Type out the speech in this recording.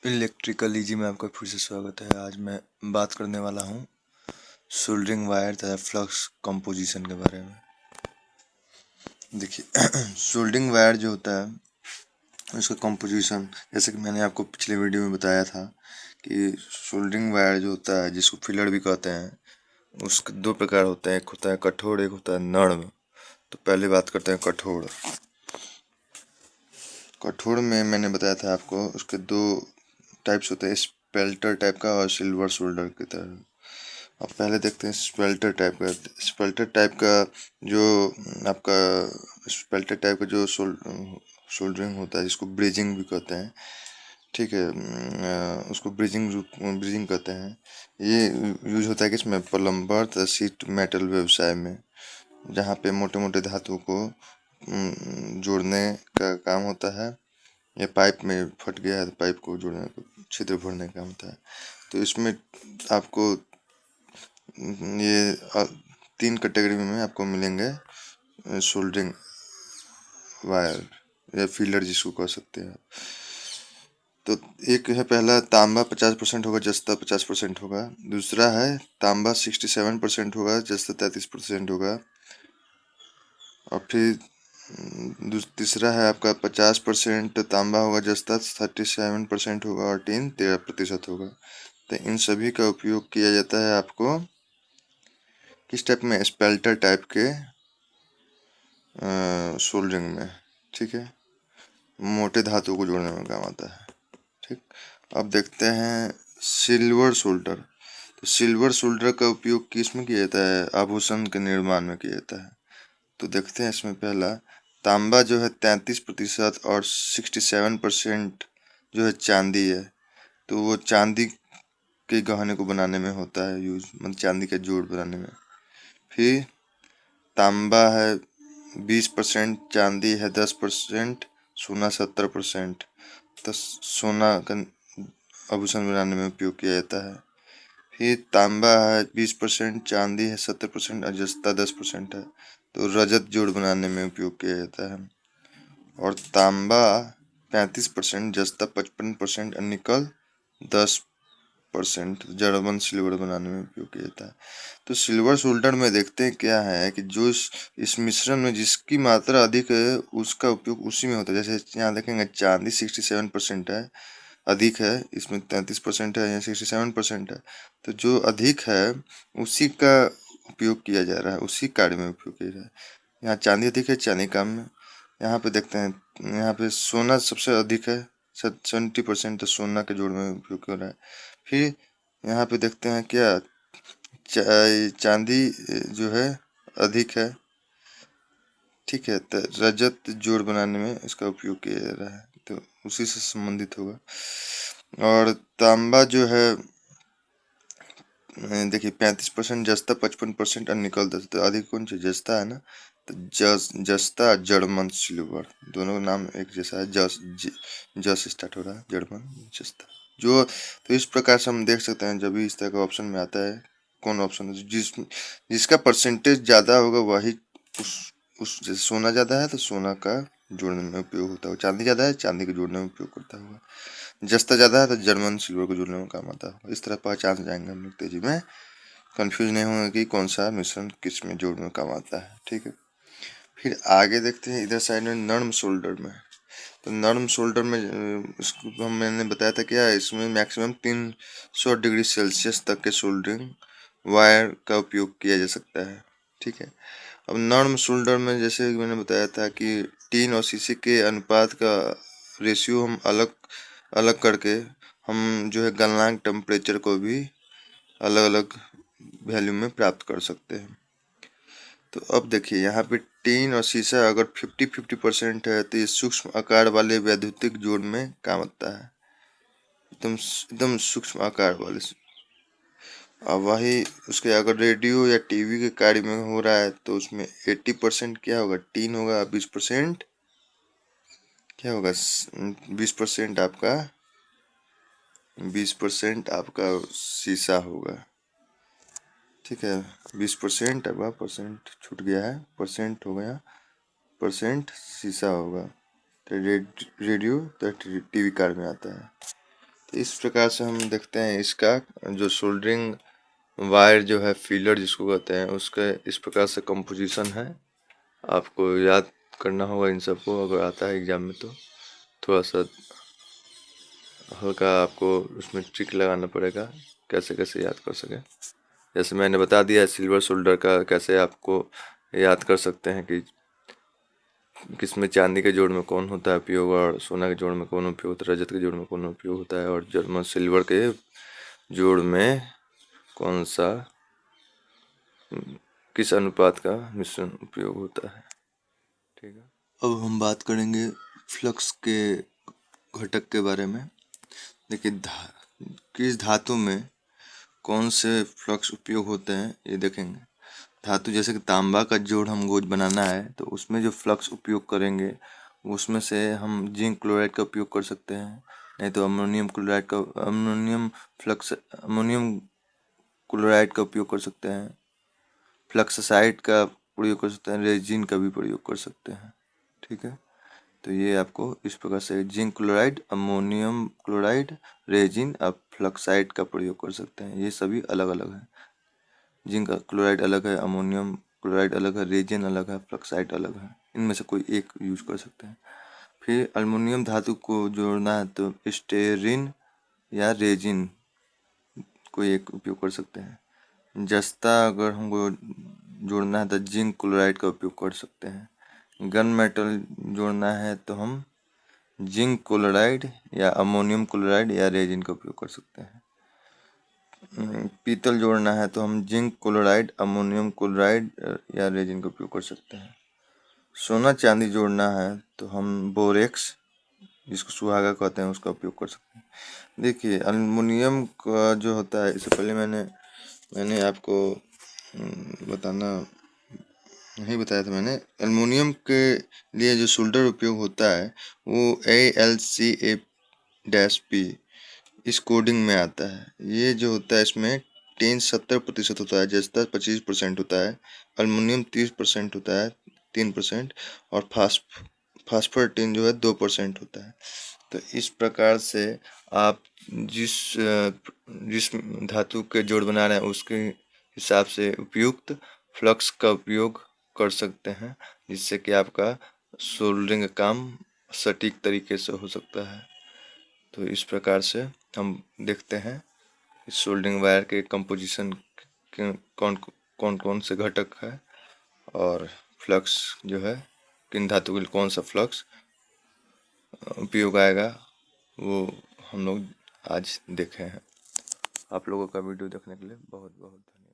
Electrical easy में आपका फिर से स्वागत है। आज मैं बात करने वाला हूँ सोल्डरिंग वायर तथा फ्लक्स कंपोजिशन के बारे में। देखिए सोल्डरिंग वायर जो होता है उसका कंपोजिशन, जैसे कि मैंने आपको पिछले वीडियो में बताया था कि सोल्डरिंग वायर जो होता है जिसको फिलर भी कहते हैं, उसके दो प्रकार होते हैं, एक होता है कठोर, एक होता है नर्म। तो पहले बात करते हैं कठोर। कठोर में मैंने बताया था आपको उसके दो टाइप्स होते हैं, स्पेल्टर टाइप का और सिल्वर सोल्डर की तरह। अब पहले देखते हैं स्पेल्टर टाइप का। स्पेल्टर टाइप का जो आपका स्पेल्टर टाइप का जो सोल्डरिंग होता है, जिसको ब्रिजिंग भी कहते हैं, ठीक है, उसको ब्रिजिंग कहते हैं। ये यूज होता है कि इसमें प्लम्बर तथा शीट मेटल व्यवसाय में, जहाँ पे मोटे मोटे धातु को जोड़ने का काम होता है। ये पाइप में फट गया है तो पाइप को जोड़ने का, छिद्र भरने का काम होता है। तो इसमें आपको ये तीन कैटेगरी में आपको मिलेंगे सोल्डरिंग वायर या फीलर जिसको कह सकते हैं। तो एक है पहला, तांबा 50% होगा, जस्ता 50% होगा। दूसरा है तांबा 67% होगा, जस्ता 33% होगा। और फिर तीसरा है आपका 50% तांबा होगा, जस्ता 37% होगा और टीन 13% होगा। तो इन सभी का उपयोग किया जाता है आपको किस टाइप में, स्पेल्टर टाइप के सोल्डरिंग में, ठीक है, मोटे धातु को जोड़ने में काम आता है। ठीक, अब देखते हैं सिल्वर सोल्डर। तो सिल्वर सोल्डर का उपयोग किस में किया जाता है, आभूषण के निर्माण में किया जाता है। तो देखते हैं इसमें पहला, तांबा जो है 33% और 67% जो है चांदी है। तो वो चांदी के गहने को बनाने में होता है यूज, मतलब चांदी का जोड़ बनाने में। फिर तांबा है 20%, चांदी है 10%, सोना 70%। तो सोना का आभूषण बनाने में उपयोग किया जाता है। फिर तांबा है 20%, चांदी है 70% और जस्ता 10% है, तो रजत जोड़ बनाने में उपयोग किया जाता है। और तांबा 35%, जस्ता 55% और निकल 10% जर्मन सिल्वर बनाने में उपयोग किया जाता है। तो सिल्वर सोल्डर में देखते हैं क्या है कि जो इस मिश्रण में जिसकी मात्रा अधिक है उसका उपयोग उसी में होता है। जैसे यहाँ देखेंगे चांदी 67% है, अधिक है, इसमें 33% है, यहाँ 67% है। तो जो अधिक है उसी का उपयोग किया जा रहा है, उसी कार्य में उपयोग किया जा रहा है। यहाँ चांदी अधिक है, चांदी कम में। यहाँ पे देखते हैं, यहाँ पे सोना सबसे अधिक है, 70%, तो सोना के जोड़ में उपयोग हो रहा है। फिर यहाँ पे देखते हैं क्या, चांदी जो है अधिक है, ठीक है, तो रजत जोड़ बनाने में इसका उपयोग किया जा रहा है, तो उसी से संबंधित होगा। और तांबा जो है देखिए 35%, जस्ता 55% और निकल 10, तो अधिक कौन सी, जस्ता है ना। तो जस्ता जर्मन सिल्वर, दोनों का नाम एक जैसा है, जस स्टार्ट हो रहा है, जर्मन जस्ता जो। तो इस प्रकार से हम देख सकते हैं जब भी इस तरह का ऑप्शन में आता है, कौन ऑप्शन है जिसका परसेंटेज ज़्यादा होगा वही उस जैसे सोना ज़्यादा है तो सोना का जोड़ने में उपयोग होता है, चांदी ज़्यादा है चांदी के जोड़ने में उपयोग करता होगा, जस्ता ज़्यादा है तो जर्मन सिल्वर को जोड़ने में काम आता है। इस तरह पहचान जाएंगे हम लोग तेजी में, कंफ्यूज नहीं होंगे कि कौन सा मिश्रण किस में जोड़ने में काम आता है, ठीक है। फिर आगे देखते हैं इधर साइड में नर्म शोल्डर में। तो नर्म शोल्डर में इसको मैंने बताया था क्या, इसमें मैक्सिमम 300 डिग्री सेल्सियस तक के सोल्डरिंग वायर का उपयोग किया जा सकता है, ठीक है। अब नर्म शोल्डर में जैसे मैंने बताया था कि टीन और शीशे के अनुपात का रेशियो हम अलग अलग करके हम जो है गलनांक टेम्परेचर को भी अलग अलग वैल्यू में प्राप्त कर सकते हैं। तो अब देखिए यहाँ पे टीन और शीशा अगर 50-50% है तो ये सूक्ष्म आकार वाले वैद्युतिक जोड़ में काम आता है, एकदम एकदम सूक्ष्म आकार वाले। अब वही उसके अगर रेडियो या टीवी के कार्य में हो रहा है तो उसमें 80% क्या होगा, टीन होगा, 20% क्या होगा, 20% आपका 20% आपका शीशा होगा, ठीक है। 20% आपका, परसेंट छूट गया है, परसेंट हो गया, परसेंट शीशा होगा। तो रेडियो तो टीवी कार में आता है। इस प्रकार से हम देखते हैं इसका जो सोल्डरिंग वायर जो है फीलर जिसको कहते हैं उसके इस प्रकार से कंपोजिशन है। आपको याद करना होगा इन सबको, अगर आता है एग्जाम में तो थोड़ा सा हल्का आपको उसमें ट्रिक लगाना पड़ेगा कैसे कैसे याद कर सके। जैसे मैंने बता दिया सिल्वर सोल्डर का कैसे आपको याद कर सकते हैं कि किसमें चांदी के जोड़ में कौन होता है उपयोग और सोना के जोड़ में कौन उपयोग होता है, रजत के जोड़ में कौन उपयोग होता है और जर्मन सिल्वर के जोड़ में कौन सा किस अनुपात का मिश्रण उपयोग होता है। ठीक है, अब हम बात करेंगे फ्लक्स के घटक के बारे में। देखिए किस धातु में कौन से फ्लक्स उपयोग होते हैं ये देखेंगे। धातु जैसे कि तांबा का जोड़ हम गोज बनाना है तो उसमें जो फ्लक्स उपयोग करेंगे उसमें से हम जिंक क्लोराइड का उपयोग कर सकते हैं, नहीं तो अमोनियम क्लोराइड का अमोनियम क्लोराइड का उपयोग कर सकते हैं, फ्लक्साइड का प्रयोग कर सकते हैं, रेजिन का भी प्रयोग कर सकते हैं। ठीक है, तो ये आपको इस प्रकार से zinc chloride, ammonium chloride, resin और फ्लक्साइड का प्रयोग कर सकते हैं। ये सभी अलग अलग है, जिंक क्लोराइड अलग है, अमोनियम क्लोराइड अलग है, रेजिन अलग है, फ्लक्साइड अलग है। इनमें से कोई एक यूज कर सकते हैं। फिर अल्युमिनियम धातु को जोड़ना है तो स्टेरिन या रेजिन कोई एक उपयोग कर सकते हैं। जस्ता अगर हमको जोड़ना है तो जिंक क्लोराइड का उपयोग कर सकते हैं। गन मेटल जोड़ना है तो हम जिंक क्लोराइड या अमोनियम क्लोराइड या रेजिन का उपयोग कर सकते हैं। पीतल जोड़ना है तो हम जिंक क्लोराइड, अमोनियम क्लोराइड या रेजिन का उपयोग कर सकते हैं। सोना चांदी जोड़ना है तो हम बोरेक्स जिसको सुहागा कहते हैं उसका उपयोग कर सकते हैं। देखिए अल्युमिनियम का जो होता है, इससे पहले मैंने आपको बताना नहीं बताया था। मैंने अल्युमिनियम के लिए जो सोल्डर उपयोग होता है वो AlCa-P इस कोडिंग में आता है। ये जो होता है इसमें टिन 70% होता है, जस्ता 25% होता है, अल्युमिनियम 30% होता है 3%, और फास्फर टिन जो है 2% होता है। तो इस प्रकार से आप जिस धातु के जोड़ बना रहे हैं उसके हिसाब से उपयुक्त फ्लक्स का उपयोग कर सकते हैं, जिससे कि आपका सोल्डरिंग का काम सटीक तरीके से हो सकता है। तो इस प्रकार से हम देखते हैं इस सोल्डरिंग वायर के कंपोजिशन कौन कौन कौन से घटक है और फ्लक्स जो है किन धातु के लिए कौन सा फ्लक्स उपयोग आएगा वो हम लोग आज देखे हैं। आप लोगों का वीडियो देखने के लिए बहुत बहुत धन्यवाद।